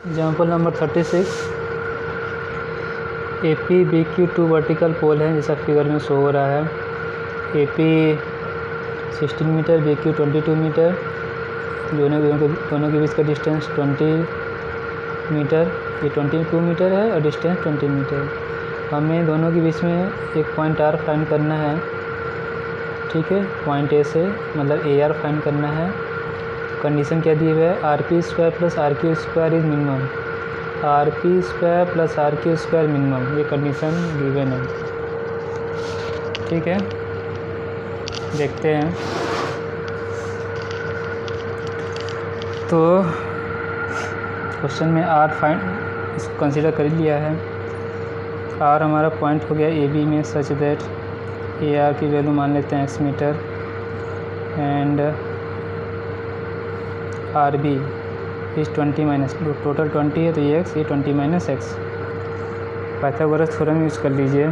Example number 36 AP-BQ2 vertical पोल है, जैसा figure में शो हो रहा है। AP 16 मीटर, BQ 22 मीटर, दोनों के बीच का डिस्टेंस 20 मीटर, ये 22 मीटर है और डिस्टेंस 20 मीटर। हमें दोनों के बीच में एक पॉइंट R फाइंड करना है, ठीक है। पॉइंट A से मतलब AR फाइंड करना है। कंडीशन क्या दी हुई है, RP² + RQ² is minimum, RP² + RQ² minimum, ये कंडीशन गिवन है, ठीक है। देखते हैं। तो क्वेश्चन में R फाइंड इसको कंसीडर कर लिया है। R हमारा पॉइंट हो गया AB में सच दैट AR की वैल्यू मान लेते हैं x metre and RB is 20 minus, total 20 है तो ये x, ये 20 - x। पाइथागोरस थ्योरम यूज़ कर लीजिए।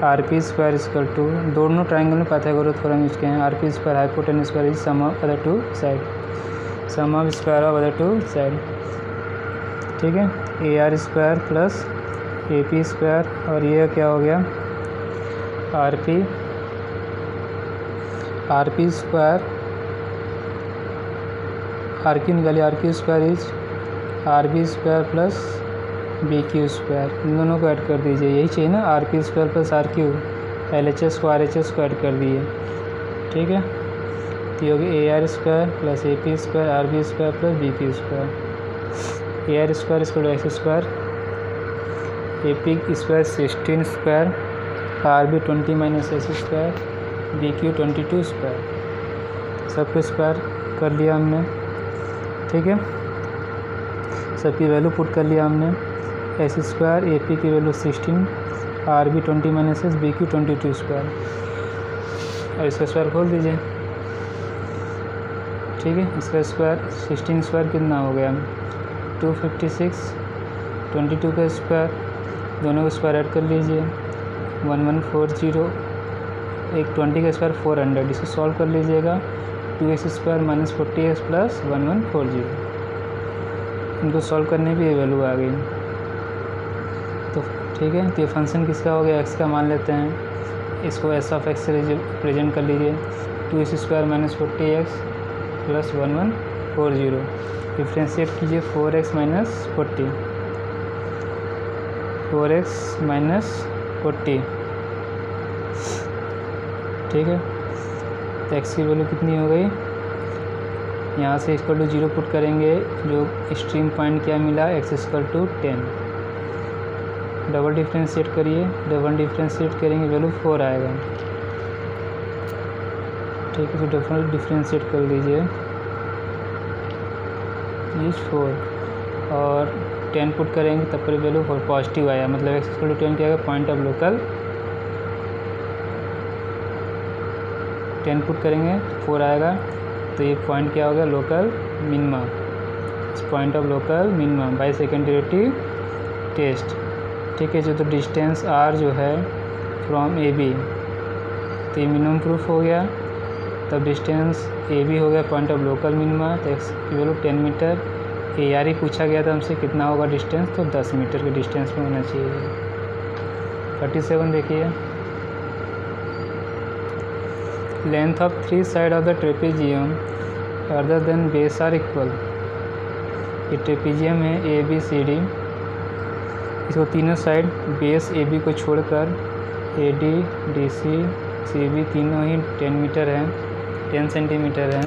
RP² इक्वल टू, दोनों ट्राइंगल में पाइथागोरस थ्योरम यूज़ किए हैं। RP² hypotenuse square is sum of other two side, sum of square of other two side, ठीक है। AR² + AP² और ये क्या हो गया, RP² RQ निकालिए, RQ² इज RB² + BQ², इन दोनों को ऐड कर दीजिए, यही चाहिए ना, RP² + RQ, LHS को RHS को ऐड कर दिए, ठीक है। तो ये होगी AR² + AP² RB² + BQ²। AR² = x², AP² 16², RB 20 - x², BQ 22², सबको स्क्वायर कर लिया हमने, ठीक है। सबकी वैल्यू पुट कर लिया हमने। x², AP की वैल्यू 16, RB 20 - x, BQ 22², और इसका स्क्वायर खोल दीजिए, ठीक है। इसका स्क्वायर 16² कितना हो गया, 256, 22 का स्क्वायर, दोनों का स्क्वायर ऐड कर लीजिए, 1140, एक 20 का स्क्वायर 400, इसको सॉल्व कर लीजिएगा, 2x² - 40x + 1140, इनको सॉल्व करने की वैल्यू आ गई। तो ठीक है, तो ये फंक्शन किसका हो गया, x का मान लेते हैं, इसको s(x) से रिप्रेजेंट कर लीजिए, 2x² - 40x + 1140, डिफ्रेंशिएट कीजिए 4x - 40, 4x - 40, ठीक है। तो x की वैल्यू कितनी हो गई, यहाँ से इक्वल टू 0 पुट करेंगे, जो एक्सट्रीम पॉइंट क्या मिला, x = 10, डबल डिफ्रेंशिएट करिए, डबल डिफ्रेंशिएट करेंगे वैल्यू 4 आएगा, ठीक है। तो डबल डिफ्रेंशिएट कर लीजिए, इज 4 और 10 पुट करेंगे तब पर वैल्यू पॉजिटिव आया, मतलब x = 10 क्या आएगा, पॉइंट ऑफ लोकल, 10 पुट करेंगे 4 आएगा, तो ये पॉइंट क्या हो गया, लोकल मिनिमा, इस point of local minima by second derivative test, ठीक है। जो तो डिस्टेंस R जो है फ्रॉम AB, तो ये मिनिमम प्रूफ हो गया, तब डिस्टेंस AB हो गया पॉइंट ऑफ लोकल मिनिमा, तो x की वैल्यू 10 मीटर, AR ही पूछा गया था हमसे कितना होगा डिस्टेंस, तो 10 मीटर के डिस्टेंस में होना चाहिए। 37 देखिए, length of 3 side of the trapezium other than base are equal, ये ट्रेपेजियम है ABCD, इसको तीनों साइड बेस AB को छोड़कर AD DC CB तीनों ही 10 मीटर है, 10 सेंटीमीटर है।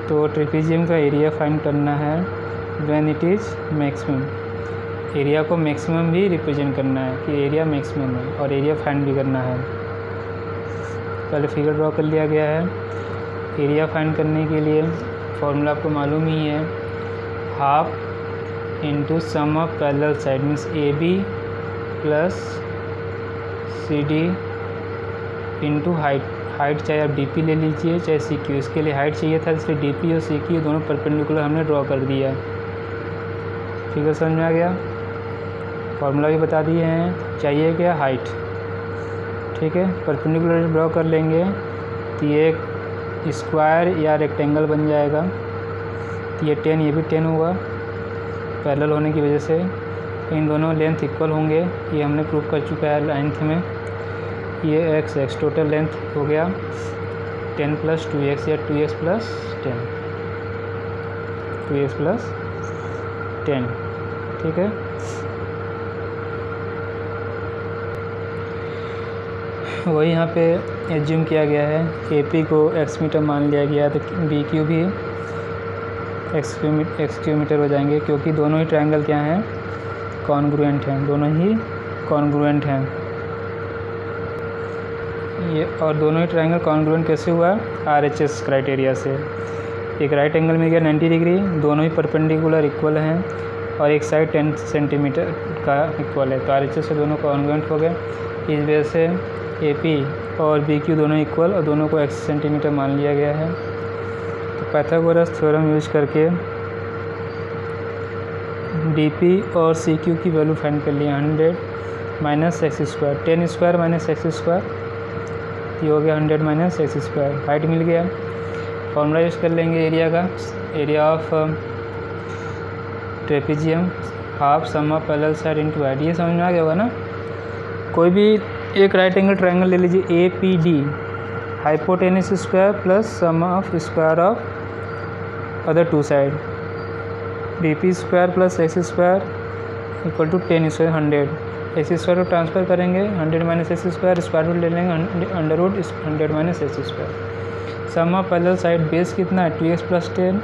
तो ट्रेपेजियम का एरिया फाइंड करना है when it is maximum, area को मैक्सिमम भी रिप्रेजेंट करना है कि एरिया मैक्सिमम है, और एरिया फाइंड भी करना है। पहले फिगर ड्रॉ कर लिया गया है। एरिया फाइंड करने के लिए फॉर्मूला आपको मालूम ही है, half into sum of parallel side, means AB + CD into height चाहे आप DP ले लीजिए चाहे CQ, इसके लिए हाइट चाहिए था इसलिए DP और CQ दोनों परपेंडिकुलर हमने ड्रॉ कर दिया। फिगर समझ में आ गया, फार्मूला भी बता दिए हैं, चाहिए क्या, हाइट, ठीक है। परपेंडिकुलर ड्रॉ कर लेंगे तो ये एक स्क्वायर या रेक्टेंगल बन जाएगा, तो ये 10 ये भी 10 होगा पैरेलल होने की वजह से। इन दोनों लेंथ इक्वल होंगे, ये हमने प्रूव कर चुका है 9th में। ये x टोटल लेंथ हो गया 10 + 2x या 2x + 10, 2x + 10, ठीक है। वही यहाँ पे एज्यूम किया गया है, AP को x मीटर मान लिया गया, तो BQ भी x मीटर हो जाएंगे, क्योंकि दोनों ही ट्रायंगल क्या हैं, कॉन्ग्रुएंट हैं, दोनों ही कॉन्ग्रुएंट हैं ये। और दोनों ही ट्रायंगल कॉन्ग्रुएंट कैसे हुआ, RHS क्राइटेरिया से। एक राइट एंगल में गया 90 डिग्री, दोनों ही परपेंडिकुलर इक्वल हैं, और एक साइड 10 सेंटीमीटर का इक्वल है, तो RHS से दोनों कॉन्ग्रुएंट हो गए। इस वजह से AP और BQ दोनों इक्वल और दोनों को x सेंटीमीटर मान लिया गया है। तो पाइथागोरस थ्योरम यूज करके DP और CQ की वैल्यू फाइंड कर लिया। 100 - x², 10² - x², ये हो गया 100 - x²। हाइट मिल गया। फॉर्मूला यूज़ कर लेंगे एरिया का, area of trapezium half sum of parallel side into height. ये समझ में आ गया होगा ना। कोई भी एक राइट एंगल ट्रायंगल ले लीजिए APD, hypotenuse square plus sum of square of other two side, BP² + x² = 10², 100। x² को ट्रांसफ़र करेंगे 100 - x², स्क्वायर रूट ले लेंगे √100 - x²। Sum of parallel side base कितना है 2x + 10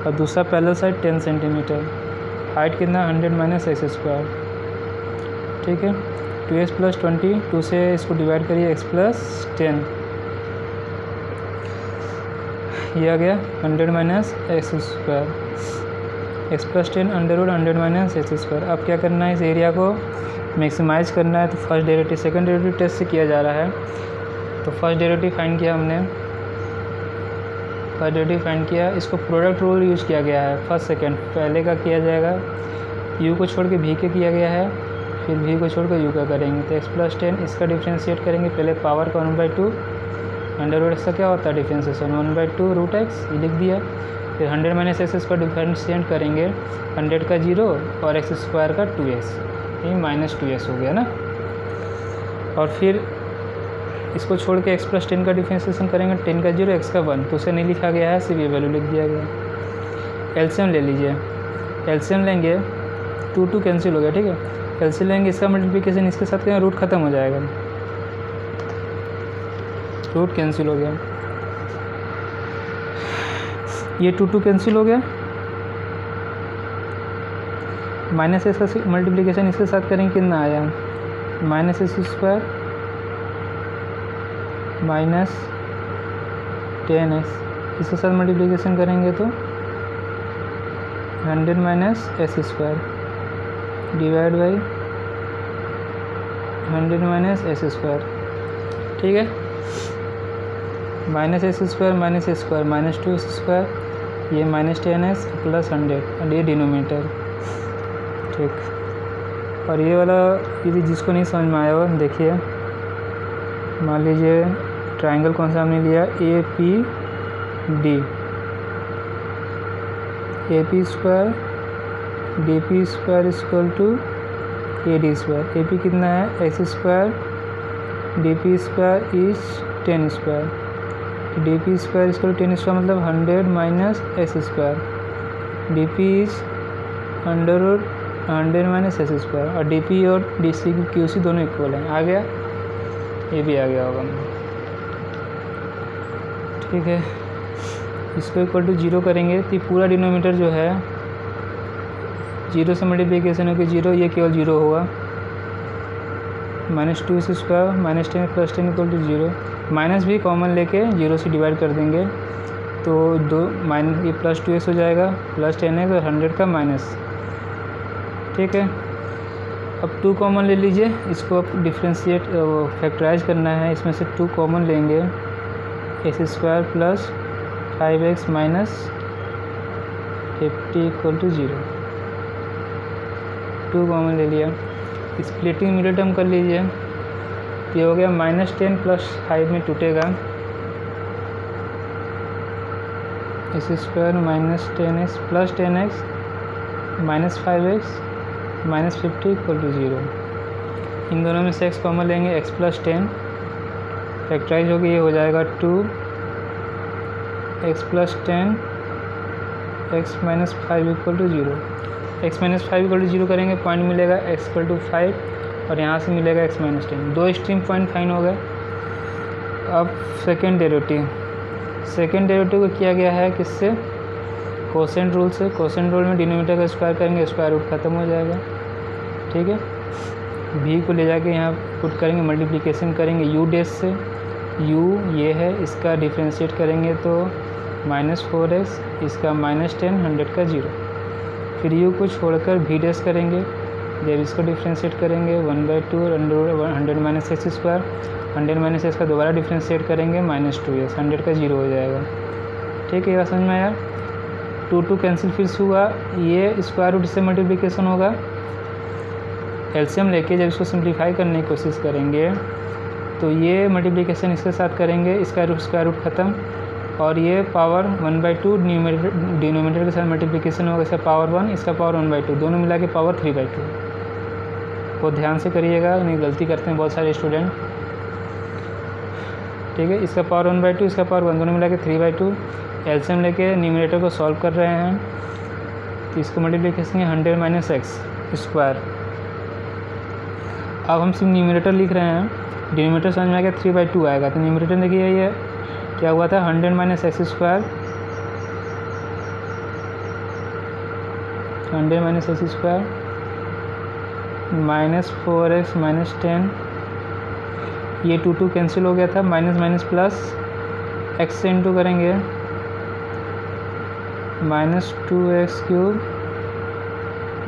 और दूसरा पैरेलल साइड 10 सेंटीमीटर। हाइट कितना 100 - x², ठीक है। 2x + 20, 2 से इसको डिवाइड करिए x + 10, ये आ गया 100 - x², x + 10 √100 - x²। अब क्या करना है, इस एरिया को मैक्सिमाइज करना है, तो first derivative second derivative test से किया जा रहा है। तो फर्स्ट डेरिवेटिव फाइंड किया हमने, फर्स्ट डेरिवेटिव फाइंड किया, इसको प्रोडक्ट रूल यूज़ किया गया है। फर्स्ट सेकंड पहले का किया जाएगा, u को छोड़ के v के किया गया है, फिर v को छोड़ कर u का करेंगे। तो x + 10 इसका डिफ्रेंशिएट करेंगे, पहले पावर का 1/2, अंडर x का क्या होता है डिफ्रेंशिएशन 1/2 √x, ये लिख दिया। फिर 100 - x² डिफ्रेंशिएट करेंगे, 100 का 0 और x² का 2x, ये -2x हो गया ना। और फिर इसको छोड़ के x + 10 का डिफ्रेंशिएशन करेंगे, 10 का 0 x का 1, तो उसे नहीं लिखा गया है, सिर्फ ये वैल्यू लिख दिया गया। एलसीएम ले लीजिए, एलसीएम लेंगे 2 कैंसिल हो गया, ठीक है। एलसीएम लेंगे, इसका मल्टीप्लिकेशन इसके साथ करेंगे, रूट ख़त्म हो जाएगा, रूट कैंसिल हो गया। ये 2 कैंसिल हो गया, -x का मल्टीप्लिकेशन इसके साथ करेंगे, कितना आया -x² - 10x, इसके साथ मल्टीप्लिकेशन करेंगे तो 100 - x² डिवाइड बाई 100 - x², ठीक है। -x² - -2x², ये -10x + 100, और ये डिनोमिनेटर, ठीक। और ये वाला यदि जिसको नहीं समझ में आया हो, देखिए मान लीजिए ट्रायंगल कौन सा हमने लिया, APD, AP² DP² = AD²। AP कितना है x², DP² is 10², DP² = 10² मतलब 100 - x², DP is √100 - x², और DP और DC की QC दोनों इक्वल हैं। आ गया, ये भी आ गया होगा, ठीक है। इसको = 0 करेंगे, तो पूरा डिनोमीटर जो है 0 से मल्टीप्लिकेशन होकर 0, ये केवल 0 होगा। -2x² -10 + 10 = 0, माइनस भी कॉमन लेके 0 से डिवाइड कर देंगे, तो ये +2x हो जाएगा, +10x और 100 का माइनस, ठीक है। अब 2 कॉमन ले लीजिए, इसको अब डिफ्रेंशिएट फैक्टराइज करना है, इसमें से 2 कॉमन लेंगे, x² + 5x - 50 = 0, 2 कॉमन ले लिया। स्प्लिटिंग मिडिल टर्म कर लीजिए, ये हो गया -10 + 5 में टूटेगा, x square minus 10x plus 10x minus 5x minus 50 equal to 0। इन दोनों में से x कॉमन लेंगे, x प्लस 10 फैक्टराइज होगी, ये हो जाएगा 2x plus 10 x minus 5 equal to 0। x minus 5 equal to 0 करेंगे, पॉइंट मिलेगा x इक्वल टू 5 और यहाँ से मिलेगा x माइनस 10। दो एक्सट्रीम पॉइंट फाइन हो गए। अब सेकेंड डेरिवेटिव को किया गया है किससे, कोसेंट रूल से। कोसेंट रूल में डिनोमिनेटर का स्क्वायर करेंगे, स्क्वायर रूट खत्म हो जाएगा। ठीक है, v को ले जाके यहाँ पुट करेंगे, मल्टीप्लिकेशन करेंगे u डैश से। u ये है, इसका डिफ्रेंशिएट करेंगे तो -4x, इसका -10, 100 का 0। फिर u को छोड़कर v डैश करेंगे, जब इसको डिफ्रेंशिएट करेंगे 1/2 100 minus x square, 100 minus x का दोबारा डिफ्रेंशिएट करेंगे -2x, 100 का 0 हो जाएगा। ठीक है, ये समझ में आया। 2 कैंसिल फिर से हुआ, ये स्क्वायर रूट से मल्टीप्लिकेशन होगा। एलसीएम लेके जब इसको सिंप्लीफाई करने की कोशिश करेंगे तो ये मल्टीप्लिकेशन इसके साथ करेंगे, स्क्वायर रूट ख़त्म, और ये पावर 1/2 डिनोमिनेटर के साथ मल्टीप्लिकेशन होगा, इसका पावर 1, इसका पावर 1/2, दोनों मिला के पावर 3/2। बहुत ध्यान से करिएगा, नहीं गलती करते हैं बहुत सारे स्टूडेंट। ठीक है, इसका पावर 1/2, इसका पावर 1, दोनों मिला के 3/2। एलसीएम लेके न्यूमरेटर को सॉल्व कर रहे हैं, तो इसको मल्टीप्लिकेशन है 100 माइनस एक्स स्क्वायर। अब हम सिर्फ न्यूमरेटर लिख रहे हैं, डिनोमिनेटर समझ में आ गया, 3/2 आएगा। तो न्यूमरेटर देखिए ये क्या हुआ था, 100 minus x square, 100 minus x square -4x minus 10, ये 2 कैंसिल हो गया था, माइनस माइनस प्लस x से इंटू करेंगे, -2x³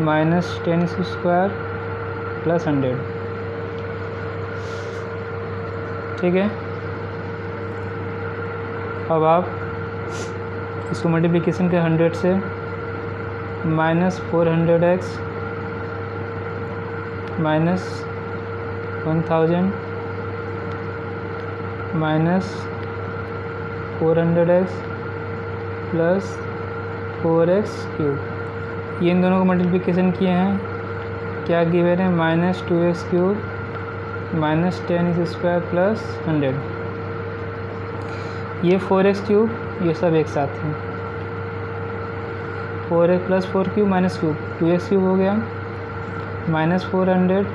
minus 10x square plus 100। ठीक है, अब आप इसको मल्टीप्लिकेशन के 100 से, -400x minus 1000 minus 400x plus 4x³, ये इन दोनों को मल्टीप्लिकेशन किए हैं, क्या गिवन है, -2x³ minus 10x square plus 100। ये 4x³ ये सब एक साथ है, 4x प्लस 4³ माइनस 2x³ हो गया, -400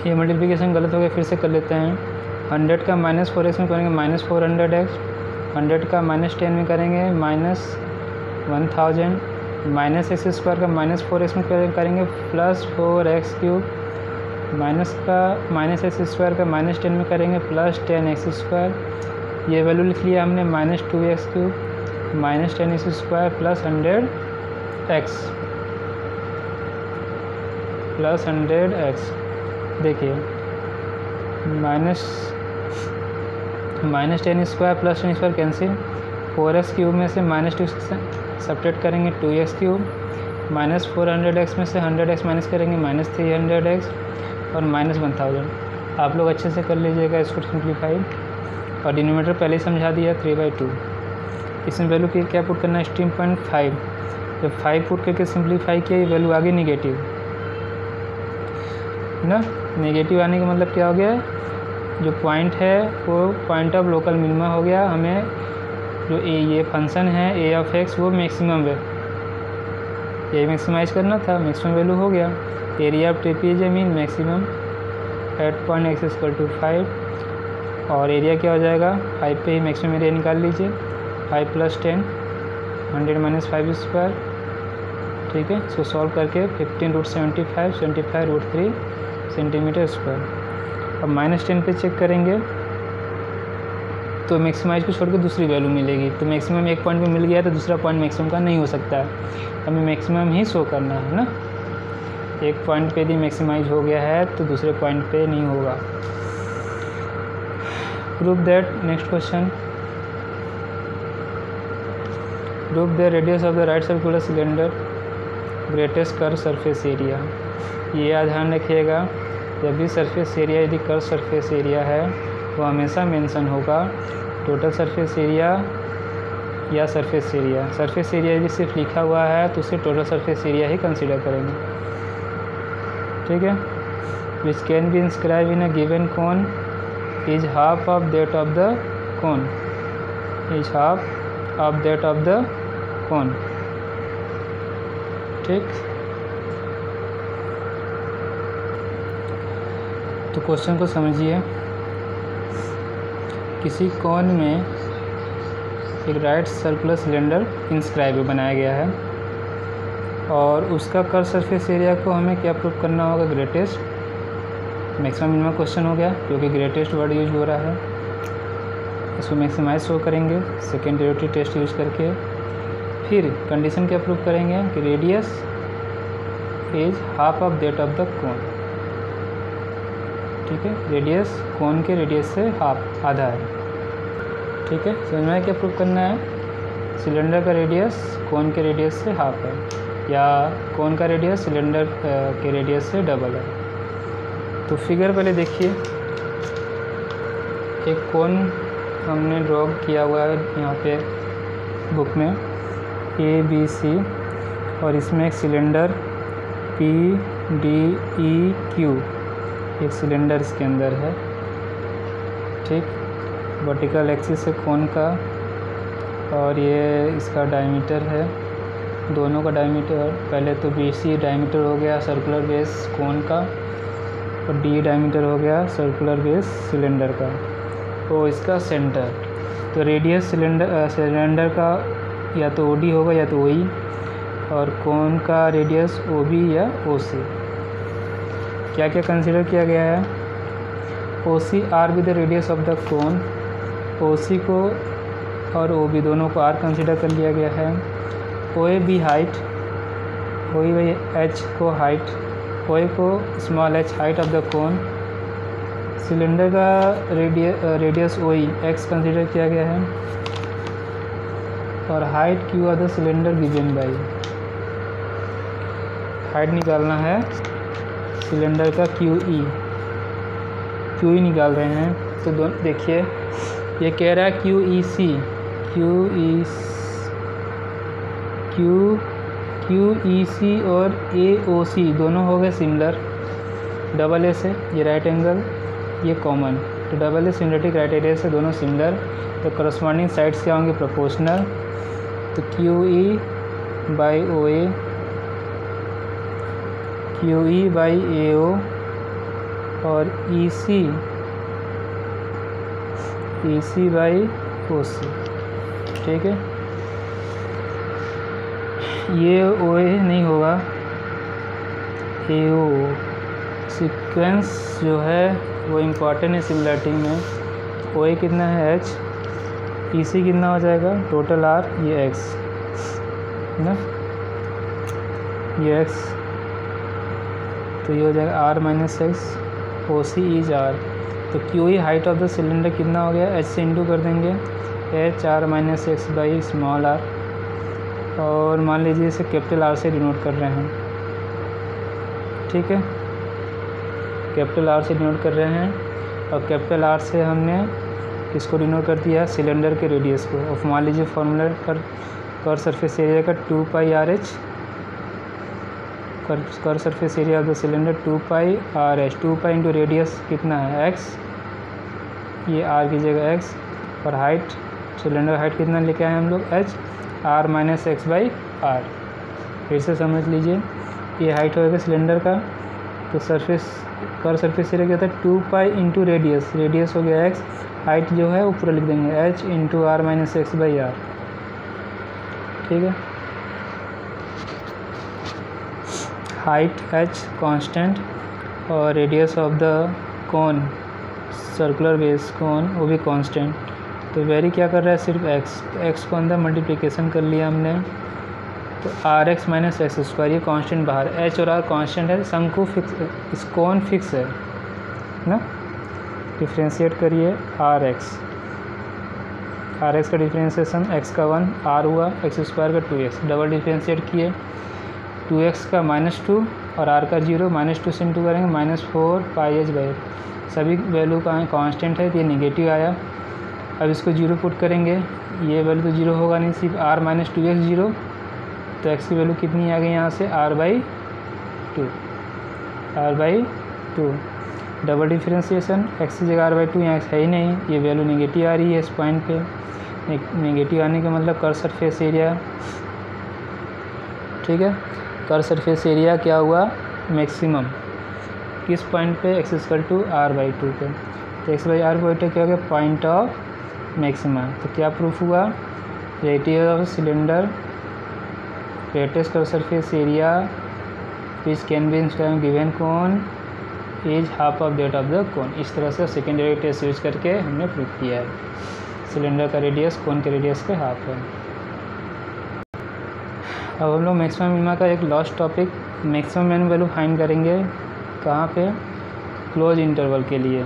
ये मल्टीप्लिकेशन गलत हो गया, फिर से कर लेते हैं। 100 का -4x में करेंगे -400x, 100 का -10 में करेंगे -1000, माइनस एक्स स्क्वायर का -4x में करेंगे plus 4x³, minus x square का -10 में करेंगे प्लस 10x स्क्वायर, ये वैल्यू लिख लिया हमने, -2x³ minus 10x square plus 100x plus 100x। देखिए minus 10 square plus 10 square cancel, 4x³ में से -2 सब्ट्रैक्ट करेंगे 2x³ माइनस 400x में से 100x माइनस करेंगे -300x और -1000। आप लोग अच्छे से कर लीजिएगा इसको सिंप्लीफाई, और डिनोमिनेटर पहले ही समझा दिया 3/2। इसमें वैल्यू क्या पुट करना है, 16.5, जब 5 पुट करके सिंप्लीफाई किया, ये वैल्यू आगे निगेटिव ना, नेगेटिव आने का मतलब क्या हो गया, जो पॉइंट है वो पॉइंट ऑफ लोकल मिनिमा हो गया। हमें जो ये फंक्शन है a(x) वो मैक्सिमम है, ये मैक्सिमाइज करना था, मैक्सिमम वैल्यू हो गया। Area of trapezium mean maximum at point x = 5, और एरिया क्या हो जाएगा, 5 पे ही मैक्सिमम एरिया निकाल लीजिए, 5 + 10 100 - 5 स्क्वायर। ठीक है, इसको सॉल्व करके 15√75 75√3 सेंटीमीटर स्क्वायर। अब -10 पे चेक करेंगे तो मैक्सिमाइज को छोड़ के दूसरी वैल्यू मिलेगी, तो मैक्सिमम एक पॉइंट पे मिल गया तो दूसरा पॉइंट मैक्सिमम का नहीं हो सकता है, हमें मैक्सिमम ही शो करना है ना। एक पॉइंट पे यदि मैक्सिमाइज हो गया है तो दूसरे पॉइंट पे नहीं होगा। Prove that, next question, prove the radius of the right circular cylinder greatest curve surface area. ये ध्यान रखिएगा, जब भी सरफेस एरिया यदि कर्व सरफेस एरिया है वो हमेशा मेंशन होगा टोटल सरफेस एरिया या सरफेस एरिया। सरफेस एरिया यदि सिर्फ लिखा हुआ है तो उसे टोटल सरफेस एरिया ही कंसीडर करेंगे, ठीक है। Which can be inscribe in a given cone is half of that of the cone, is half of that of the कोन, ठीक। तो क्वेश्चन को समझिए। किसी कोन में एक राइट सर्कुलर सिलेंडर इंस्क्राइब बनाया गया है और उसका कर्व सरफेस एरिया को हमें क्या प्रूव करना होगा, ग्रेटेस्ट। मैक्सिमम मिनिमम क्वेश्चन हो गया क्योंकि ग्रेटेस्ट वर्ड यूज हो रहा है। इसको मैक्सिमाइज शो करेंगे सेकेंड डेरिवेटिव टेस्ट यूज करके। फिर कंडीशन क्या प्रूव करेंगे कि radius is half of that of the कोन, ठीक है। रेडियस कोन के रेडियस से हाफ, आधा है, ठीक है। समझ में क्या प्रूव करना है, सिलेंडर का रेडियस कोन के रेडियस से हाफ है या कोन का रेडियस सिलेंडर के रेडियस से डबल है। तो फिगर पहले देखिए, एक कोन हमने ड्रॉ किया हुआ है यहाँ पे बुक में ABC और इसमें एक सिलेंडर PDEQ, एक सिलेंडर इसके अंदर है, ठीक। वर्टिकल एक्सिस है कोन का और ये इसका डायमीटर है, दोनों का डायमीटर। पहले तो BC डायमीटर हो गया सर्कुलर बेस कोन का और D डायमीटर हो गया सर्कुलर बेस सिलेंडर का। तो इसका सेंटर, तो रेडियस सिलेंडर का या तो OD होगा या तो OE और कोन का रेडियस OB या OC। क्या क्या कंसीडर किया गया है, OC are with the radius of the cone, OC को और OB दोनों को R कंसीडर कर लिया गया है। OAB height, OE by H को हाइट, OA को small h height of the cone. Cylinder का रेडियस OE x कंसीडर किया गया है और height Q of the cylinder given by, height निकालना है सिलेंडर का QE निकाल रहे हैं। तो दोनों देखिए, ये कह रहा है QEC और AOC दोनों हो गए सिमिलर, डबल ए से ये राइट एंगल ये कॉमन, तो double A symmetric right area से दोनों सिमिलर, तो करस्पॉन्डिंग साइड्स क्या होंगे, प्रोपोर्शनल। तो QE by OA, QE by AO और EC बाई OC, ठीक है। ये OA नहीं होगा, AO। सीक्वेंस जो है वो इम्पॉर्टेंट है सिमिलरिटी में। OA कितना है H, EC कितना हो जाएगा टोटल R, ये X ना, ये X, तो ये हो जाएगा R minus X, OC is R। तो QE height of the cylinder कितना हो गया, H से इंटू कर देंगे, H R minus X by small r, और मान लीजिए इसे कैपिटल R से डिनोट कर रहे हैं, ठीक है। कैपिटल R से डिनोट कर रहे हैं और कैपिटल R से हमने किसको डिनोट कर दिया, सिलेंडर के रेडियस को। और मान लीजिए फॉर्मूला कर सरफेस एरिया का 2 पाई RH, curved surface area of the cylinder 2 pi RH, 2 pi into radius कितना है X, ये R की जगह X, और हाइट सिलेंडर हाइट कितना लेके आए हम लोग H, R minus X by R। फिर से समझ लीजिए, ये हाइट होगा सिलेंडर का, तो कर सरफेस एरिया क्या था 2 पाई इंटू रेडियस, रेडियस हो गया X, हाइट जो है वो पूरा लिख देंगे H into R minus X by R, ठीक है। हाइट H कांस्टेंट और radius of the cone circular base cone वो भी कांस्टेंट। तो वेरी क्या कर रहा है, सिर्फ x, तो x को अंदर मल्टीप्लिकेशन कर लिया हमने, तो RX माइनस एक्स स्क्वायर, ये कांस्टेंट बाहर, h और r कांस्टेंट है, शंकु फिक्स, इस कोन फिक्स है ना। डिफ्रेंशिएट करिए RX का डिफ्रेंशिएशन x का 1, r हुआ, x स्क्वायर का 2x, डबल डिफ्रेंशिएट किए, 2x का -2 और r का 0, -2 से इंटू करेंगे -4 πh/8, सभी वैल्यू का कांस्टेंट है तो ये नेगेटिव आया। अब इसको 0 पुट करेंगे, ये वैल्यू तो 0 होगा नहीं, सिर्फ r - 2x 0, तो x की वैल्यू कितनी आ गई यहाँ से r/2, डबल डिफरेंशिएशन, x की जगह r/2, यहाँ है ही नहीं, ये वैल्यू नेगेटिव आ रही है इस पॉइंट पे। नेगेटिव आने का मतलब कर्व सरफेस एरिया, ठीक है, कर्व सरफेस एरिया क्या हुआ मैक्सिमम किस पॉइंट पे, x = r/2 पे, तो x/r/2 क्या हो गया पॉइंट ऑफ मैक्सिमा। तो क्या प्रूफ हुआ, radius of cylinder greatest curve surface area which can be inscribed given cone is half of that of the cone। इस तरह से सेकेंडरी टेस्ट यूज करके हमने प्रूफ किया है सिलेंडर का रेडियस कोन के रेडियस के हाफ है। अब हम लोग मैक्सिमम मिनिमा का एक last topic maximum minimum value find करेंगे, कहाँ पे, क्लोज इंटरवल के लिए।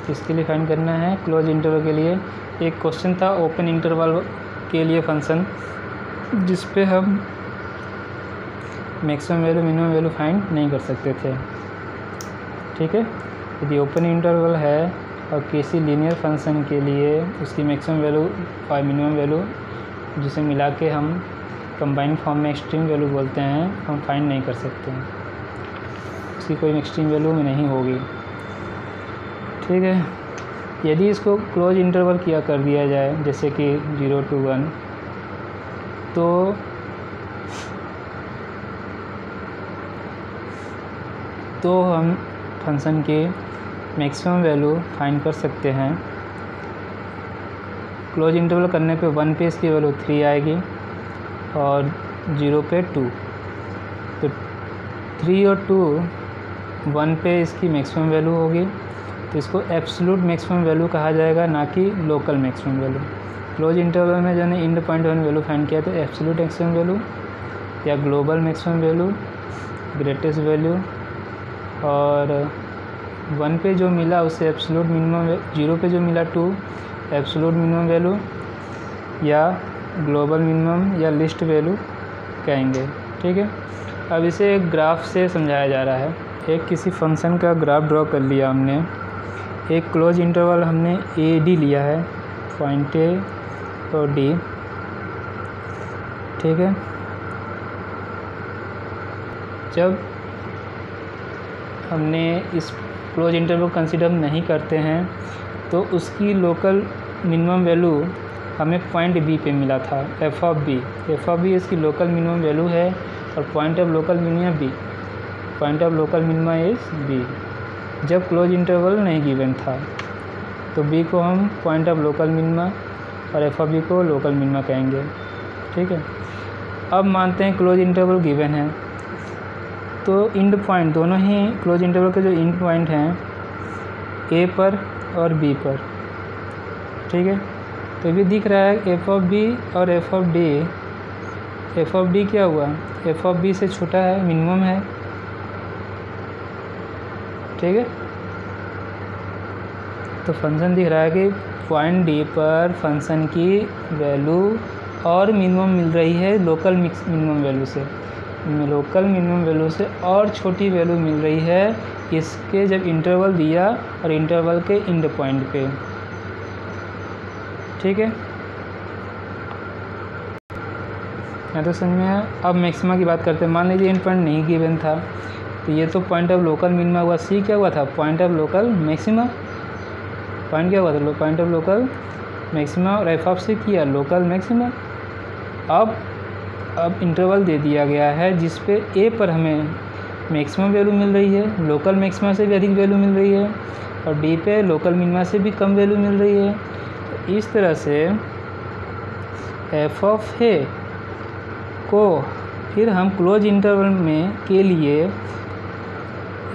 किसके लिए फाइंड करना है, क्लोज इंटरवल के लिए। एक क्वेश्चन था ओपन इंटरवल के लिए फंक्शन, जिस पे हम maximum value minimum value find नहीं कर सकते थे, ठीक है। यदि ओपन इंटरवल है और किसी लीनियर फंक्शन के लिए उसकी मैक्सिमम वैल्यू और मिनिमम वैल्यू जिसे मिला के हम कंबाइंड फॉर्म में एक्सट्रीम वैल्यू बोलते हैं, हम फाइंड नहीं कर सकते हैं, उसकी कोई एक्सट्रीम वैल्यू में नहीं होगी, ठीक है। यदि इसको क्लोज इंटरवल किया कर दिया जाए जैसे कि 0 to 1, तो हम फंक्शन के मैक्सिमम वैल्यू फाइंड कर सकते हैं। क्लोज इंटरवल करने पे 1 पे इसकी वैल्यू 3 आएगी और 0 पे 2, तो 3 और 2 1 पे इसकी मैक्सिमम वैल्यू होगी, तो इसको एब्सोल्यूट मैक्सिमम वैल्यू कहा जाएगा, ना कि local maximum value. Close interval में जो है and point one value find किया तो एब्सोल्यूट मैक्सिमम वैल्यू या global maximum value, greatest value, और 1 पे जो मिला उससे एब्सोल्यूट मिनिमम, 0 पे जो मिला 2 एब्सोल्यूट मिनिमम वैल्यू या ग्लोबल मिनिमम या लिस्ट वैल्यू कहेंगे, ठीक है। अब इसे एक ग्राफ से समझाया जा रहा है। एक किसी फंक्शन का ग्राफ ड्रॉ कर लिया हमने, एक क्लोज इंटरवल हमने ए डी लिया है, पॉइंट ए और डी, ठीक है। जब हमने इस क्लोज इंटरवल को कंसीडर नहीं करते हैं तो उसकी लोकल मिनिमम वैल्यू हमें पॉइंट बी पे मिला था, एफ ऑफ बी इसकी लोकल मिनिमम वैल्यू है और point of local minima B, point of local minima is B. जब क्लोज इंटरवल नहीं गिवन था तो बी को हम पॉइंट ऑफ लोकल मिनिमा और एफ ऑफ बी को लोकल मिनिमा कहेंगे, ठीक है। अब मानते हैं क्लोज इंटरवल गिवन है, तो इंड पॉइंट दोनों ही क्लोज इंटरवल के जो इंड पॉइंट हैं ए पर और बी पर, ठीक है। तो ये दिख रहा है एफ ऑफ बी और F of D, F of D क्या हुआ, एफ ऑफ बी से छोटा है, मिनिमम है, ठीक है। तो फंक्शन दिख रहा है कि पॉइंट डी पर फंक्शन की वैल्यू और मिनिमम मिल रही है लोकल मिनिमम वैल्यू से, लोकल मिनिमम वैल्यू से और छोटी वैल्यू मिल रही है इसके जब इंटरवल दिया और इंटरवल के इंड पॉइंट पे, ठीक है। यहाँ तो समझ में है। अब मैक्सिमा की बात करते हैं। मान लीजिए इंड पॉइंट नहीं गिवन था तो ये तो पॉइंट ऑफ लोकल मिनिमा हुआ, सी क्या हुआ था, point of local maxima, point क्या हुआ था, पॉइंट ऑफ लोकल मैक्सिमा, और एफ ऑफ सी किया लोकल मैक्सिमा। अब इंटरवल दे दिया गया है जिस पे ए पर हमें मैक्सिमम वैल्यू मिल रही है, लोकल मैक्सिमा से भी अधिक वैल्यू मिल रही है, और डी पे लोकल मिनिमा से भी कम वैल्यू मिल रही है। तो इस तरह से एफ ऑफ ए को फिर हम क्लोज इंटरवल में के लिए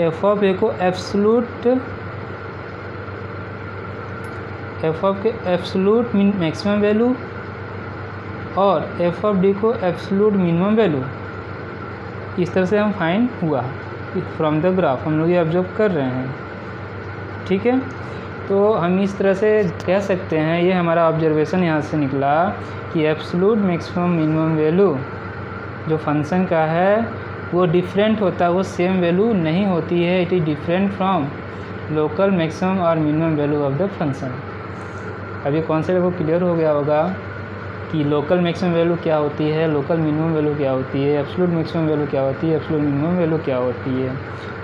एफ ऑफ ए को एफ ऑफ के एब्सोल्यूट मैक्सिमम वैल्यू और एफ ऑफ डी को एब्सोल्यूट मिनिमम वैल्यू, इस तरह से हम फाइंड हुआ फ्रॉम द ग्राफ, हम लोग ये ऑब्जर्व कर रहे हैं, ठीक है। तो हम इस तरह से कह सकते हैं, ये हमारा ऑब्जर्वेशन यहाँ से निकला कि एब्सोल्यूट मैक्सिमम मिनिमम वैल्यू जो फंक्शन का है वो डिफरेंट होता है, वो सेम वैल्यू नहीं होती है। It is different from local maximum और minimum value of the function. अभी कॉन्सेप्ट को क्लियर हो गया होगा कि लोकल मैक्सिमम वैल्यू क्या होती है, लोकल मिनिमम वैल्यू क्या होती है, एब्सोल्यूट मैक्सिमम वैल्यू क्या होती है, एब्सोल्यूट मिनिमम वैल्यू क्या होती है।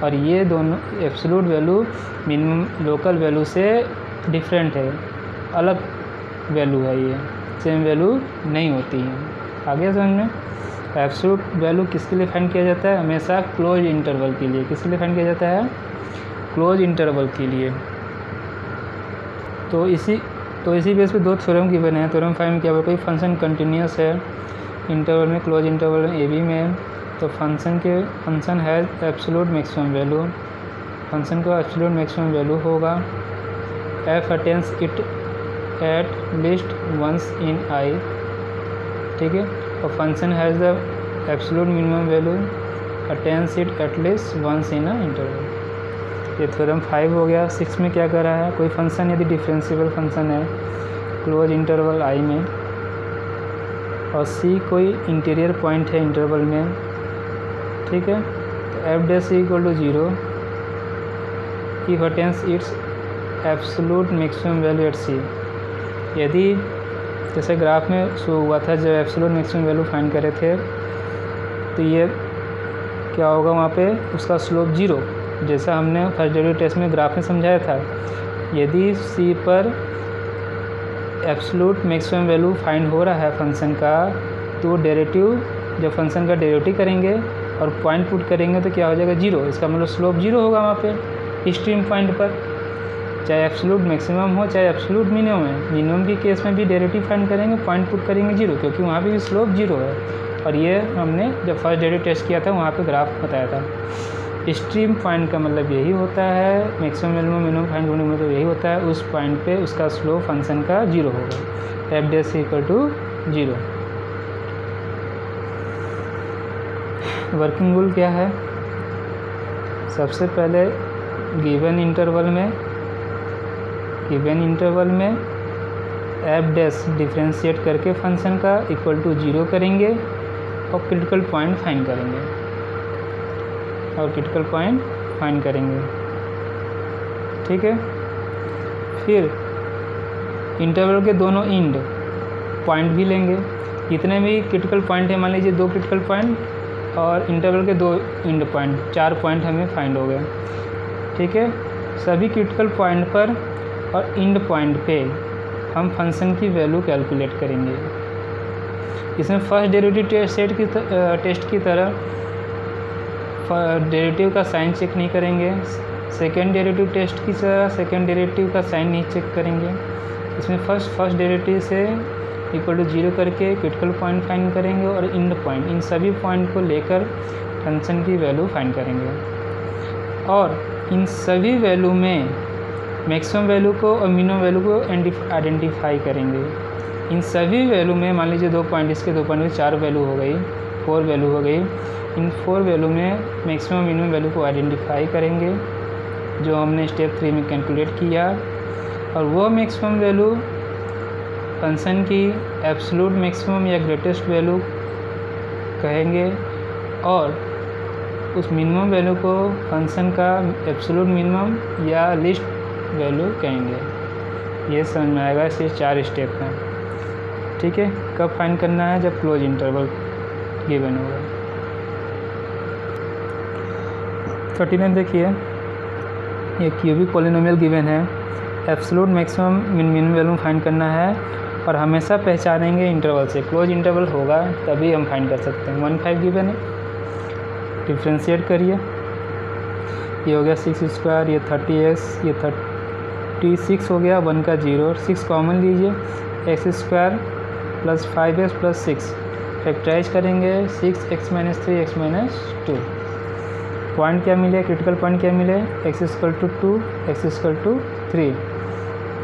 और ये दोनों absolute value minimum local value से डिफरेंट है, अलग वैल्यू है, ये सेम वैल्यू नहीं होती है। आगे समझ में। एब्सोल्यूट वैल्यू किसके लिए फाइंड किया जाता है? हमेशा क्लोज इंटरवल के लिए। किसके लिए फाइंड किया जाता है? क्लोज इंटरवल के लिए। तो इसी बेस पे दो थ्योरम गिवन है। थ्योरम 5 में क्या बोला, कोई फंक्शन कंटिन्यूस है इंटरवल में, क्लोज इंटरवल में AB में, तो function has absolute maximum value, function का एब्सोल्यूट मैक्सिमम वैल्यू होगा f attains it at least once in I, ठीक है। और function has the absolute minimum value attains it at least once in a interval. ये theorem 5 हो गया। 6 में क्या कर रहा है, कोई फंक्शन यदि डिफरेंशिएबल फंक्शन है क्लोज इंटरवल I में और C कोई इंटीरियर पॉइंट है इंटरवल में, ठीक है, तो f dash equal to 0 if attains its absolute maximum value at C। यदि जैसे ग्राफ में शो हुआ था जब एब्सोल्यूट मैक्सिमम वैल्यू फाइंड करे थे, तो ये क्या होगा वहाँ पे उसका स्लोप 0, जैसा हमने फर्स्ट डेरिवेटिव टेस्ट में ग्राफ में समझाया था। यदि C पर एब्सोल्यूट मैक्सिमम वैल्यू फाइंड हो रहा है फंक्शन का, तो डेरिवेटिव जब फंक्शन का डेरिवेटिव करेंगे और पॉइंट पुट करेंगे तो क्या हो जाएगा 0। इसका मतलब स्लोप 0 होगा वहाँ पे एक्सट्रीम पॉइंट पर, चाहे एब्सोल्यूट मैक्सिमम हो चाहे एब्सोल्यूट मिनिमम है। मिनिमम के केस में भी डेरिवेटिव फाइंड करेंगे, पॉइंट पुट करेंगे 0, क्योंकि वहाँ पे भी स्लोप 0 है। और ये हमने जब फर्स्ट डेरिवेटिव टेस्ट किया था वहाँ पे ग्राफ बताया था। एक्सट्रीम पॉइंट का मतलब यही होता है, मैक्सिमम वैल्यू मिनिमम फाइंड करने में तो यही होता है, उस पॉइंट पे उसका स्लोप फंक्शन का 0 होगा, f dash equal to 0। Working rule क्या है? सबसे पहले गिवन इंटरवल में f डैश डिफ्रेंशिएट करके फंक्शन का इक्वल टू 0 करेंगे और क्रिटिकल पॉइंट फाइंड करेंगे, ठीक है। फिर इंटरवल के दोनों एंड पॉइंट भी लेंगे, जितने भी क्रिटिकल पॉइंट है, मान लीजिए 2 क्रिटिकल पॉइंट और इंटरवल के 2 एंड पॉइंट, 4 पॉइंट हमें फाइंड हो गए, ठीक है। सभी क्रिटिकल पॉइंट पर और एंड पॉइंट पे हम फंक्शन की वैल्यू कैलकुलेट करेंगे। इसमें फर्स्ट डेरिवेटिव टेस्ट की तरह डेरिवेटिव का साइन चेक नहीं करेंगे, सेकेंड डेरिवेटिव टेस्ट की तरह सेकेंड डेरिवेटिव का साइन नहीं चेक करेंगे। इसमें फर्स्ट डेरिवेटिव से इक्वल टू 0 करके क्रिटिकल पॉइंट फाइंड करेंगे और एंड पॉइंट, इन सभी पॉइंट को लेकर फंक्शन की वैल्यू फाइंड करेंगे। और इन सभी वैल्यू में मैक्सिमम वैल्यू को और मिनिमम वैल्यू को आइडेंटिफाई करेंगे। इन सभी वैल्यू में मान लीजिए 2 पॉइंट, इसके 2 पॉइंट में 4 वैल्यू हो गई, 4 वैल्यू हो गई। इन 4 वैल्यू में मैक्सिमम मिनिमम वैल्यू को आइडेंटिफाई करेंगे जो हमने स्टेप 3 में कैलकुलेट किया, और वो मैक्सिमम वैल्यू फंक्शन की एब्सोल्यूट मैक्सिमम या ग्रेटेस्ट वैल्यू कहेंगे, और उस मिनिमम वैल्यू को फंक्शन का एब्सोल्यूट मिनिमम या लिस्ट वैल्यू कहेंगे। ये समझ में आएगा, इससे 4 स्टेप हैं, ठीक है। कब फाइंड करना है? जब क्लोज इंटरवल गिवन होगा। 39 देखिए, ये क्यूबिक पॉलिनोमियल गिवन है, absolute maximum minimum value find करना है और हमेशा पहचानेंगे इंटरवल से। क्लोज इंटरवल होगा तभी हम फाइंड कर सकते हैं। 1,5 गिवन है, डिफ्रेंशिएट करिए, ये हो गया 6 स्क्वायर, ये 30x, ये 36 हो गया, 1 का 0, 6 कॉमन लीजिए, x square plus 5x plus 6 factorise करेंगे, 6x minus 3x minus 2। Point क्या मिले? क्रिटिकल पॉइंट क्या मिले? x equal to 2, x equal to 3,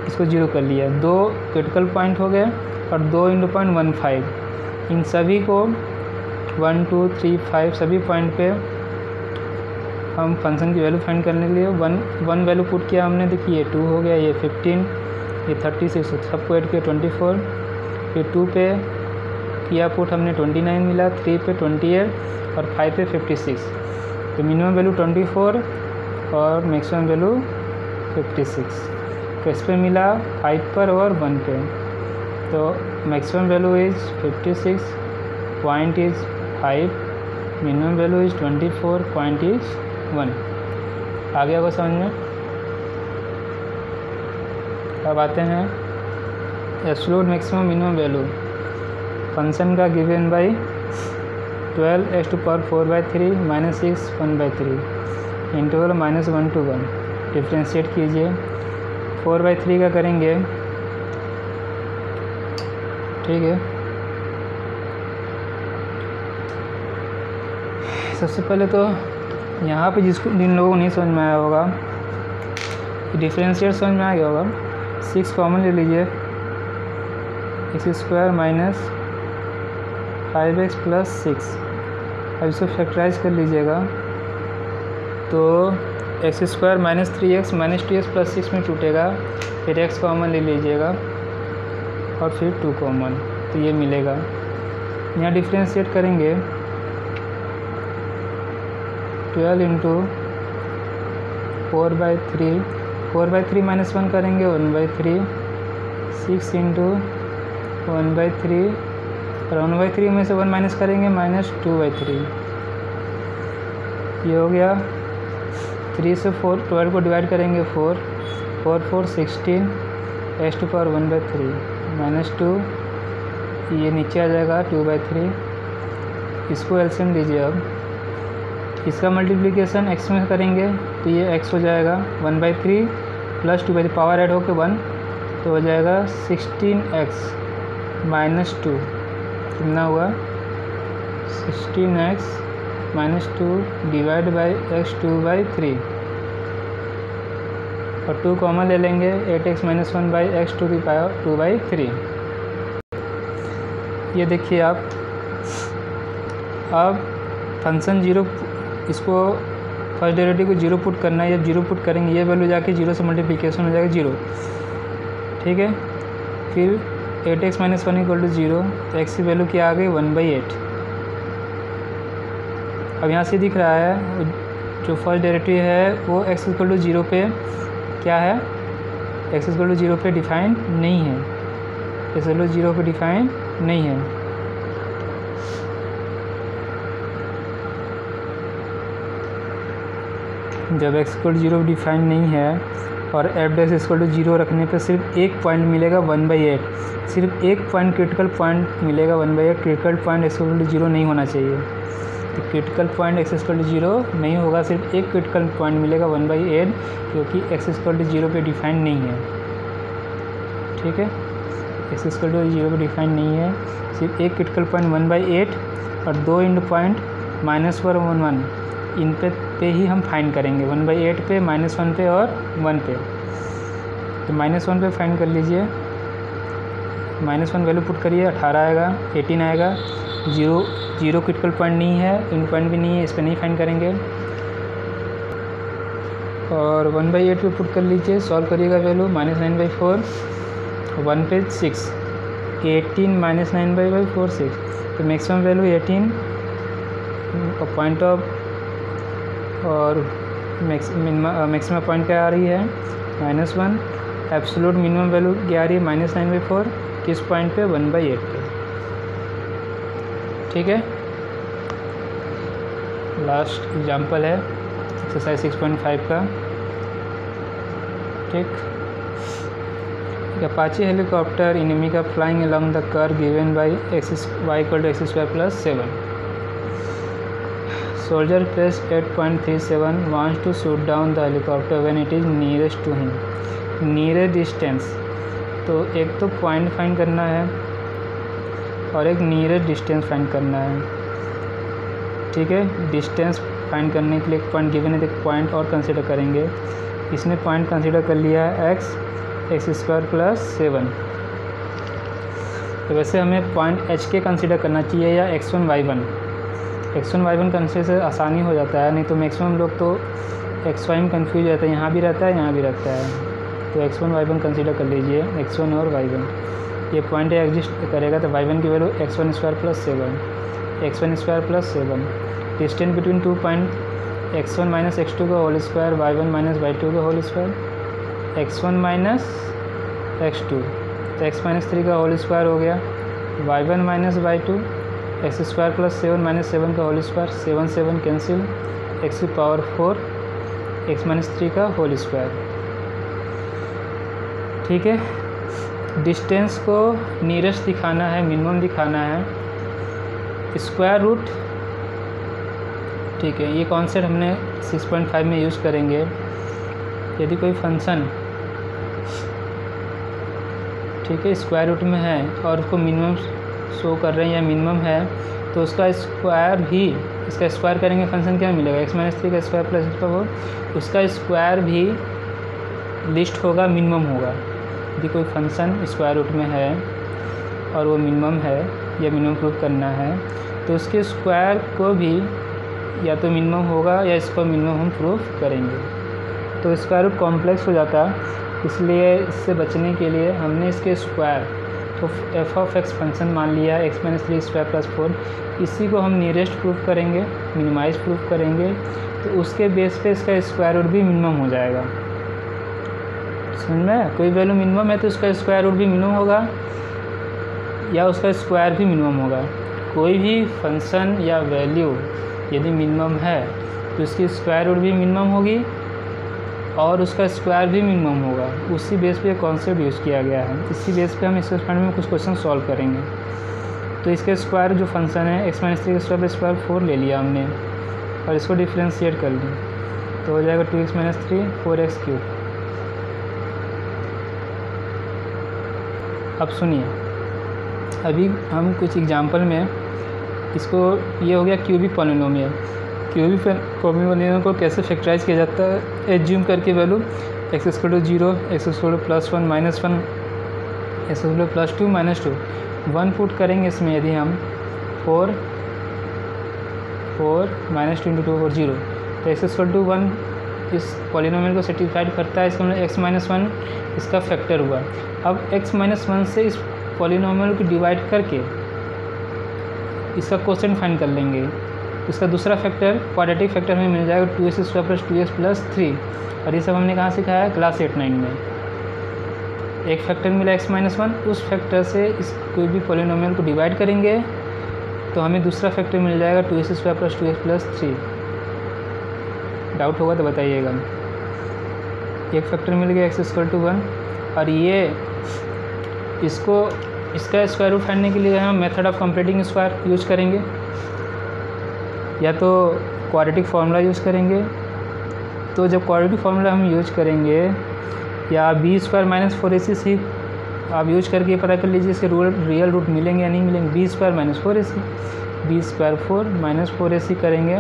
इसको 0 कर लिया। 2 क्रिटिकल पॉइंट हो गए और 2 इंटू पॉइंट 1, 5। इन सभी को 1, 2, 3, 5 सभी पॉइंट पे हम फंक्शन की वैल्यू फाइंड करने के लिए 1 वैल्यू पुट किया हमने। देखिए ये 2 हो गया, ये 15, ये 36, सबको ऐड किया 24, फिर 2 पे किया पुट हमने 29 मिला, 3 पे 28 और 5 पे 56। तो मिनिमम वैल्यू 24 और मैक्सिमम वैल्यू 56। तो इस पर मिला 5 पर और 1 पे। तो maximum value is 56, point is 5, minimum value is 24, point is 1। आ गया वो समझ में। अब आते हैं absolute maximum minimum value function का given by 12x⁴/3 - 6 1/3 interval -1 to 1। Differentiate कीजिए। 4/3 का करेंगे, ठीक है। सबसे पहले तो यहाँ पे जिन लोगों को नहीं समझ में आया होगा, डिफ्रेंशिएट समझ में आ गया होगा। 6 कॉमन ले लीजिए, x² - 5x + 6। अब इसको फैक्टराइज कर लीजिएगा तो x² - 3x - 2x + 6 में टूटेगा। फिर x कॉमन ले लीजिएगा और फिर 2 कॉमन, तो ये मिलेगा। यहाँ डिफ्रेंशिएट करेंगे 12 × 4/3, 4/3 - 1 करेंगे 1/3, 6 × 1/3 और 1/3 में से 1 माइनस करेंगे -2/3। ये हो गया। 3 से 12 को डिवाइड करेंगे 4, 4 4 16 x⁴ 1/3 -2, ये नीचे आ जाएगा 2/3। इसको एलसीएम लीजिए। अब इसका मल्टीप्लिकेशन x में करेंगे तो ये x हो जाएगा 1/3 + 2/3, पावर ऐड होकर 1, तो हो जाएगा 16x - 2। कितना हुआ 16x - 2 डिवाइड बाई x 2/3 और 2 कॉमन ले लेंगे 8x - 1/x 2/3। ये देखिए आप, अब फंक्शन 0, इसको फर्स्ट डेरिवेटिव को 0 पुट करना है। जब 0 पुट करेंगे ये वैल्यू जाके 0 से मल्टीप्लिकेशन हो जाएगा 0, ठीक है। फिर 8x - 1 = 0, तो x की वैल्यू क्या आ गई 1/8। अब यहाँ से दिख रहा है जो फर्स्ट डेरिवेटिव है वो x = 0 पे क्या है, x = 0 पे डिफाइन नहीं है, x = 0 पे डिफाइन नहीं है। जब x = 0 डिफाइन नहीं है और f' = 0 रखने पे सिर्फ एक पॉइंट मिलेगा 1/8, सिर्फ एक पॉइंट क्रिटिकल पॉइंट मिलेगा 1/8। क्रिटिकल पॉइंट x = 0 नहीं होना चाहिए, तो क्रिटिकल पॉइंट x = 0 नहीं होगा, सिर्फ एक क्रिटिकल पॉइंट मिलेगा 1/8, क्योंकि x = 0 पे डिफाइन नहीं है, ठीक है। x = 0 पे डिफाइन नहीं है, सिर्फ एक क्रिटिकल पॉइंट 1/8 और 2 इंड पॉइंट -4 1 1, इन पे ही हम फाइंड करेंगे, 1/8 पे, -1 पे और 1 पे। तो -1 पे फाइंड कर लीजिए, -1 वैल्यू पुट करिए 18 आएगा, 18 आएगा। 0 क्रिटिकल पॉइंट नहीं है, इंड पॉइंट भी नहीं है, इस पर नहीं फाइंड करेंगे। और 1/8 पे पुट कर लीजिए, सॉल्व करिएगा वैल्यू -9/4, 1 पे 6, 18 - 9/4 6, तो मैक्सिमम वैल्यू 18 और पॉइंट ऑफ और मैक्सिमम पॉइंट क्या आ रही है -1। एब्सोल्यूट मिनिमम वैल्यू क्या आ रही है -9/4, किस पॉइंट पे 1/8 पे, ठीक है। लास्ट एग्जांपल है एक्सरसाइज 6.5 का, ठीक। Apache helicopter in America flying along the curve given by y = x² + 7। Soldier pressed 8.37 wants to shoot down the helicopter when it is nearest to him. Nearest distance, तो एक तो point find करना है और एक nearest distance find करना है, ठीक है। डिस्टेंस फाइंड करने के लिए एक पॉइंट गिवन है, तो एक पॉइंट और कंसिडर करेंगे। इसने पॉइंट कंसिडर कर लिया है x² + 7। तो वैसे हमें पॉइंट h के कंसिडर करना चाहिए या x1 y1। x1 y1 consider से आसानी हो जाता है, नहीं तो मैक्सिमम लोग तो xy में कन्फ्यूज रहता है, यहाँ भी रहता है यहाँ भी रहता है। तो x1 y1 कंसिडर कर लीजिए, x1 और y1। ये पॉइंट एग्जिस्ट करेगा तो y1 की value x1 square plus 7 x1 square plus 7 distance between 2 point x1 minus x2 का whole square y1 minus y2 का whole square x1 minus x2 तो x माइनस 3 का होल स्क्वायर हो गया y1 minus y2 x square plus 7 minus 7 का whole square 7 7 cancel x की power 4 x minus 3 का whole square. ठीक है, डिस्टेंस को नियरेस्ट दिखाना है, मिनिमम दिखाना है, स्क्वायर रूट। ठीक है, ये कॉन्सेप्ट हमने 6.5 में यूज़ करेंगे। यदि कोई फंक्शन ठीक है स्क्वायर रूट में है और उसको मिनिमम शो कर रहे हैं या मिनिमम है तो उसका स्क्वायर भी, इसका स्क्वायर करेंगे फंक्शन क्या मिलेगा x माइनस 3 का स्क्वायर प्लस इसका वो, उसका स्क्वायर भी लिस्ट होगा, मिनिमम होगा। यदि कोई फंक्शन स्क्वायर रूट में है और वो मिनिमम है या मिनिमम प्रूफ करना है तो उसके स्क्वायर को भी या तो मिनिमम होगा या इसको मिनिमम हम प्रूफ करेंगे। तो स्क्वायर रूट कॉम्प्लेक्स हो जाता, इसलिए इससे बचने के लिए हमने इसके स्क्वायर तो एफ ऑफ एक्स फंक्शन मान लिया x माइनस 3 स्क्वायर प्लस 4, इसी को हम नियरेस्ट प्रूफ करेंगे, मिनिमाइज प्रूफ करेंगे, तो उसके बेस पे इसका स्क्वायर रूट भी मिनिमम हो जाएगा। समझ में, कोई वैल्यू मिनिमम है तो उसका स्क्वायर रूट भी मिनिमम होगा या उसका स्क्वायर भी मिनिमम होगा। कोई भी फंक्शन या वैल्यू यदि मिनिमम है तो उसकी स्क्वायर रूट भी मिनिमम होगी और उसका स्क्वायर भी मिनिमम होगा। उसी बेस पे कॉन्सेप्ट यूज़ किया गया है। इसी बेस पे हम इस एक्सपेरिमेंट में कुछ क्वेश्चन सॉल्व करेंगे। तो इसके स्क्वायर जो फंक्शन है x माइनस 3 का स्क्वायर प्लस स्क्वायर 4 ले लिया हमने और इसको डिफ्रेंशिएट कर लिया तो हो जाएगा 2x माइनस 3 4x क्यूब। अब सुनिए, अभी हम कुछ एग्जाम्पल में इसको, ये हो गया क्यूबिक पॉलिनोमियल। क्यूबिक पॉलिनोमियल को कैसे फैक्टराइज किया जाता है, एज्यूम करके value x equal to 0, x equal to +1 -1, x equal to +2 -2 1 put करेंगे इसमें। यदि हम 4 -2 × 2 4 0 तो x इक्वल टू 1 इस पॉलिनोमियल को सेटिस्फाइड करता है। इसका मतलब x माइनस 1 इसका फैक्टर हुआ। अब x माइनस 1 से इस पॉलिनोमियल को डिवाइड करके इसका क्वोशिएंट फाइंड कर लेंगे। इसका दूसरा फैक्टर क्वाड्रेटिक फैक्टर हमें मिल जाएगा 2x square plus 2x plus 3, और ये सब हमने कहाँ सिखाया है, क्लास 8-9 में। एक फैक्टर मिला x माइनस 1, उस फैक्टर से इस कोई भी पॉलिनोमियल को डिवाइड करेंगे तो हमें दूसरा फैक्टर मिल जाएगा 2x square plus 2x plus 3। Doubt होगा तो बताइएगा। एक फैक्टर मिल गया x इक्वल टू 1 और ये इसका स्क्वायर रूट फाइंड करने के लिए हम method of completing square use करेंगे या तो क्वाड्रेटिक फार्मूला यूज़ करेंगे। तो जब क्वाड्रेटिक फार्मूला हम यूज करेंगे या b² माइनस 4ac आप यूज करके पता कर लीजिए इसके रियल रूट मिलेंगे या नहीं मिलेंगे। b² minus 4ac, b² 4 minus 4ac करेंगे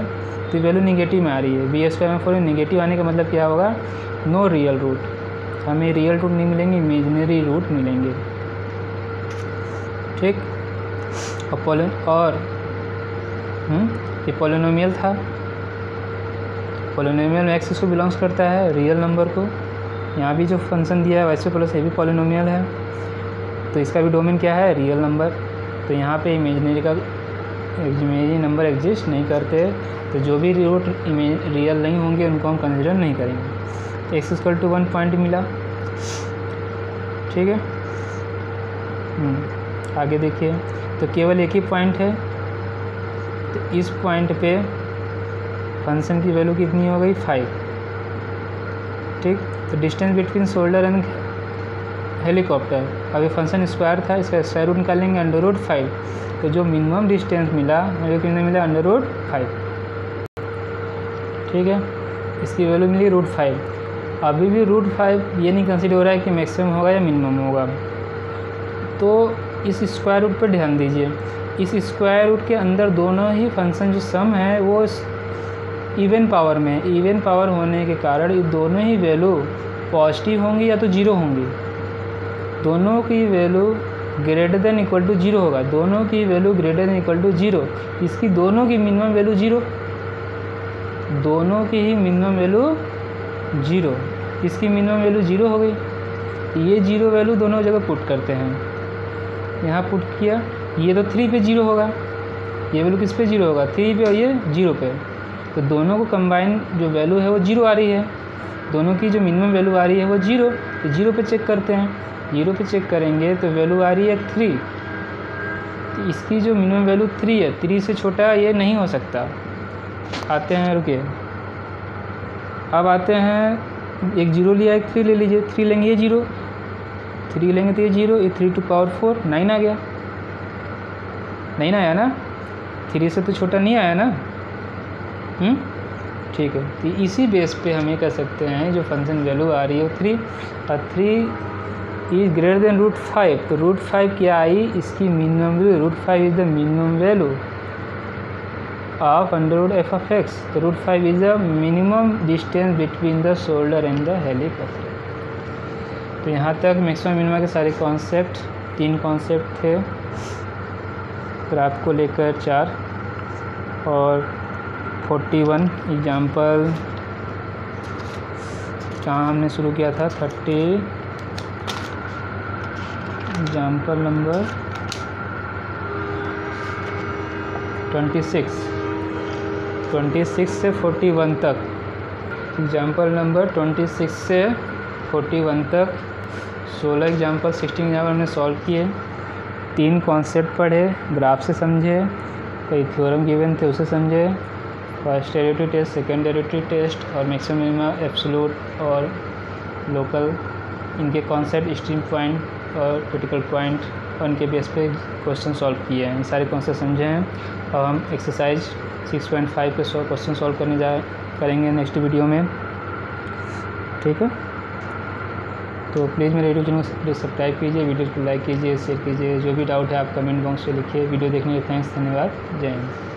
तो वैल्यू निगेटिव में आ रही है। b² में 4 निगेटिव आने का मतलब क्या होगा, नो रियल रूट, हमें रियल रूट नहीं मिलेंगे, इमेजिनरी रूट मिलेंगे। ठीक, और ये पॉलिनोमियल था। पॉलिनोमियल में एक्स इसको बिलोंग्स करता है रियल नंबर को। यहाँ भी जो फंक्शन दिया है वैसे प्लस ये भी पॉलिनोमियल है तो इसका भी डोमेन क्या है, रियल नंबर। तो यहाँ पे इमेजिनरी नंबर एग्जिस्ट नहीं करते, तो जो भी रूट रियल नहीं होंगे उनको हम कंसिडर नहीं करेंगे। एक्स इक्वल टू 1 पॉइंट मिला। ठीक है, आगे देखिए, तो केवल एक ही पॉइंट है तो इस पॉइंट पे फंक्शन की वैल्यू कितनी हो गई, 5। ठीक, तो distance between shoulder and helicopter, अब ये फंक्शन स्क्वायर था, इसका स्क्वायर रूट निकालेंगे √5, तो जो मिनिमम डिस्टेंस मिला मुझे कितने मिला, √5। ठीक है, इसकी वैल्यू मिली √5। अभी भी √5 ये नहीं कंसिडर हो रहा है कि मैक्सिमम होगा या मिनिमम होगा, तो इस स्क्वायर रूट पर ध्यान दीजिए। इस स्क्वायर रूट के अंदर दोनों ही फंक्शन जो सम है वो इवन पावर में है। इवन पावर होने के कारण ये दोनों ही वैल्यू पॉजिटिव होंगी या तो 0 होंगी। दोनों की value greater than equal to 0 होगा, दोनों की value greater than equal to 0। इसकी दोनों की मिनिमम वैल्यू 0, दोनों की ही मिनिमम वैल्यू 0, इसकी मिनिमम वैल्यू 0 हो गई। ये 0 वैल्यू दोनों जगह पुट करते हैं यहाँ पुट किया, ये तो 3 पे 0 होगा, ये वैल्यू किस पे 0 होगा, 3 पे और ये 0 पे, तो दोनों को कंबाइन जो वैल्यू है वो 0 आ रही है, दोनों की जो मिनिमम वैल्यू आ रही है वो 0, तो 0 पे चेक करते हैं, 0 पे चेक करेंगे तो वैल्यू आ रही है 3, तो इसकी जो मिनिमम वैल्यू 3 है, 3 से छोटा ये नहीं हो सकता। आते हैं, रुकिए, अब आते हैं, एक 0 लिया, एक 3 ले लीजिए, 3 लेंगे ये 0, 3 लेंगे तो ये 0, ये 3 टू पावर 4 9 आ गया, 9 आया ना, 3 से तो छोटा नहीं आया ना, ठीक है। तो इसी बेस पे हम ये कह सकते हैं जो फंक्शन वैल्यू आ रही है वो 3, और 3 इज़ ग्रेटर देन √5, तो √5 क्या आई, इसकी minimum value, √5 is the minimum value of √f(x), तो √5 is the minimum distance between the shoulder and the helix. तो यहाँ तक मैक्सिमम मिनिमा के सारे कॉन्सेप्ट, 3 कॉन्सेप्ट थे, ग्राफ को लेकर 4, और 41 एग्जाम्पल जहाँ हमने शुरू किया था, 30 एग्जाम्पल नंबर 26 से 41 तक, एग्जाम्पल नंबर 26 से 41 तक 16 एग्जाम्पल, 16 एग्जाम्पल हमने सॉल्व किए, 3 कॉन्सेप्ट पढ़े, ग्राफ से समझे, कई थ्योरम गिवन थे उसे समझे, first derivative test, second derivative test, और मैक्सिमम मिनिमा, एब्सोल्यूट और लोकल, इनके कॉन्सेप्ट, एक्सट्रीम पॉइंट और क्रिटिकल पॉइंट, और इनके बेस पे क्वेश्चन सॉल्व किए हैं, सारे कॉन्सेप्ट समझे हैं। अब हम एक्सरसाइज 6.5 के 100 क्वेश्चन सॉल्व करेंगे नेक्स्ट वीडियो में, ठीक है। तो प्लीज़ मेरे यूट्यूब चैनल को सब्सक्राइब कीजिए, वीडियो को लाइक कीजिए, शेयर कीजिए, जो भी डाउट है आप कमेंट बॉक्स में लिखिए। वीडियो देखने के लिए थैंक्स, धन्यवाद, जय हिंद।